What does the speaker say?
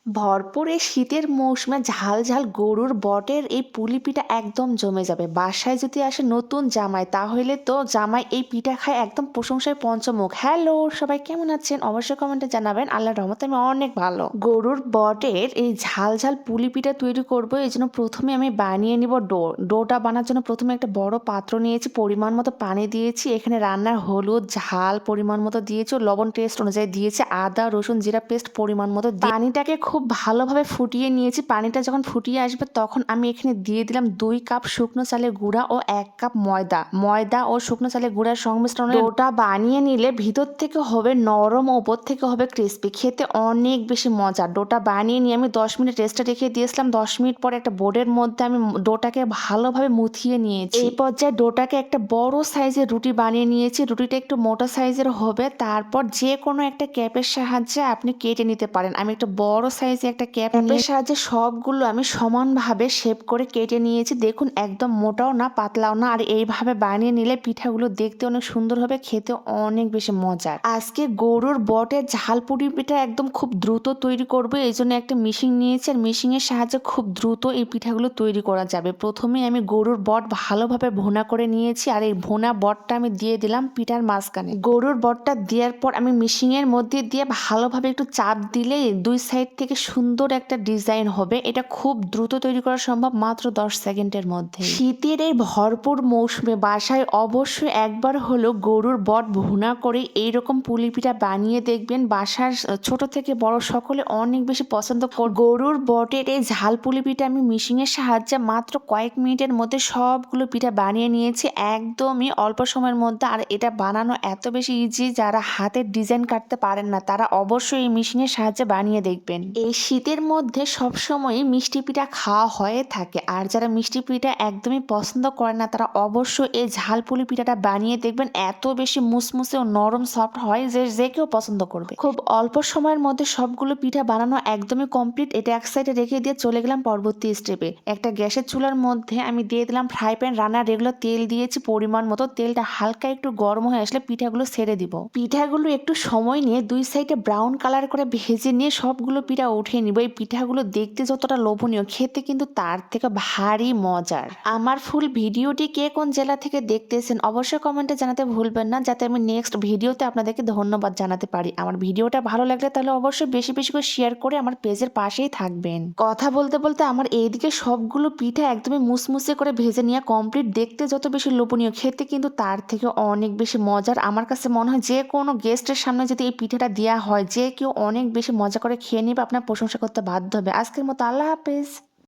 ভরপুর এই শীতের মৌসুমে ঝাল ঝাল গরুর বটের এই পুলি পিঠা একদম জমে যাবে। বাসায় যদি আসে নতুন জামাই, তাহলে তো জামাই এই পিঠা খায় একদম প্রশংসায় পঞ্চমুখ। হ্যালো, সবাই কেমন আছেন? অবশ্যই কমেন্টে জানাবেন। আল্লাহর রহমতে আমি অনেক ভালো। গরুর বটের এই ঝাল ঝাল পুলি পিঠা তৈরি করব, এই জন্য প্রথমে আমি বানিয়ে নিব ডোটা বানার জন্য প্রথমে একটা বড় পাত্র নিয়েছি, পরিমাণ মতো পানি দিয়েছি, এখানে রান্নার হলুদ ঝাল পরিমাণ মতো দিয়েছি, লবণ টেস্ট অনুযায়ী দিয়েছি, আদা রসুন জিরা পেস্ট পরিমাণ মতো। পানিটাকে খুব ভালোভাবে ফুটিয়ে নিয়েছি। পানিটা যখন ফুটিয়ে আসবে তখন আমি এখানে দিয়ে দিলাম 2 কাপ শুকনো চালের গুঁড়া ও 1 কাপ ময়দা ও শুকনো চালের গুঁড়ার সংমিশ্রণে ডোটা বানিয়ে নিলে ভিতর থেকে হবে নরম, ওপর থেকে হবে ক্রিস্পি, খেতে অনেক বেশি মজা। ডোটা বানিয়ে নিয়ে আমি 10 মিনিট রেস্টে রেখে দিয়েছিলাম। 10 মিনিট পরে একটা বোর্ডের মধ্যে আমি ডোটাকে ভালোভাবে মুথিয়ে নিয়েছি। এই পর্যায়ে ডোটাকে একটা বড় সাইজের রুটি বানিয়ে নিয়েছি। রুটিটা একটু মোটা সাইজের হবে। তারপর যে কোনো একটা ক্যাপের সাহায্যে আপনি কেটে নিতে পারেন। আমি একটা বড় সাইজে একটা ক্যাপের সাহায্যে সবগুলো আমি সমানভাবে শেপ করে কেটে নিয়েছি। দেখুন, একদম মোটাও না পাতলাও না। আর এইভাবে বানিয়ে নিলে পিঠাগুলো দেখতে অনেক সুন্দর হবে, খেতে অনেক বেশি মজার। আজকে গরুর বটের ঝাল পুরি পিঠা একদম খুব দ্রুত তৈরি করব, এই জন্য একটা মিশিং নিয়েছি। আর মিশিং এর সাহায্যে খুব দ্রুত এই পিঠাগুলো তৈরি করা যাবে। প্রথমে আমি গরুর বট ভালোভাবে ভুনা করে নিয়েছি, আর এই ভুনা বটটা আমি দিয়ে দিলাম পিঠার মাঝখানে। গরুর বটটা দেওয়ার পর আমি মিশিং এর মধ্যে দিয়ে ভালোভাবে একটু চাপ দিলে 2 সাইড থেকে সুন্দর একটা ডিজাইন হবে। এটা খুব দ্রুত তৈরি করা সম্ভব, মাত্র 10 সেকেন্ডের মধ্যে। শীতের এই ভরপুর মৌসুমে বাসায় অবশ্যই একবার হলো গরুর বট ভুনা করে এইরকম পুলি পিঠা বানিয়ে দেখবেন। বাসার ছোট থেকে বড় সকলে অনেক বেশি পছন্দ করে। গরুর বটের এই ঝাল পুলি পিঠা আমি মিশিং এর সাহায্যে মাত্র কয়েক মিনিটের মধ্যে সবগুলো পিঠা বানিয়ে নিয়েছি, একদমই অল্প সময়ের মধ্যে। আর এটা বানানো এত বেশি ইজি, যারা হাতের ডিজাইন কাটতে পারেন না তারা অবশ্যই এই মিশিং এর সাহায্যে বানিয়ে দেখবেন। এই শীতের মধ্যে সবসময় মিষ্টি পিঠা খাওয়া হয়ে থাকে, আর যারা মিষ্টি পিঠা একদমই পছন্দ করে না তারা অবশ্যই এই ঝাল পুলি পিঠাটা বানিয়ে দেখবেন। এত বেশি মুসমুসে ও নরম সফট হয় যে কেউ পছন্দ করবে। খুব অল্প সময়ের মধ্যে সবগুলো পিঠা বানানো একদমই কমপ্লিট। এটা এক সাইডে রেখে দিয়ে চলে গেলাম পরবর্তী স্টেপে। একটা গ্যাসের চুলার মধ্যে আমি দিয়ে দিলাম ফ্রাই প্যান। রান্নার রেগুলার তেল দিয়েছি পরিমাণ মতো। তেলটা হালকা একটু গরম হয়ে আসলে পিঠাগুলো ছেড়ে দিব। পিঠাগুলো একটু সময় নিয়ে 2 সাইডে ব্রাউন কালার করে ভেজে নিয়ে সবগুলো পিঠা উঠিয়ে নিব। এই পিঠাগুলো দেখতে যতটা লোভনীয়, খেতে কিন্তু তার থেকে ভারী মজার। আমার ফুল ভিডিওটি কে কোন জেলা থেকে দেখতেছেন অবশ্যই কমেন্টে জানাতে ভুলবেন না, যাতে আমি নেক্সট ভিডিওতে আপনাদেরকে ধন্যবাদ জানাতে পারি। আমার ভিডিওটা ভালো লাগলে তাহলে অবশ্যই বেশি বেশি করে শেয়ার করে আমার পেজের পাশেই থাকবেন। কথা বলতে বলতে আমার এইদিকে সবগুলো পিঠা একদমই মুসমুসে করে ভেজে নেওয়া কমপ্লিট। দেখতে যত বেশি লোভনীয়, খেতে কিন্তু তার থেকে অনেক বেশি মজার। আমার কাছে মনে হয় যে কোনো গেস্টের সামনে যদি এই পিঠাটা দেওয়া হয়, যে কেউ অনেক বেশি মজা করে খেয়ে নেবে, আপনার প্রশংসা করতে বাধ্য হবে। আজকের মতো আল্লাহ হাফেজ।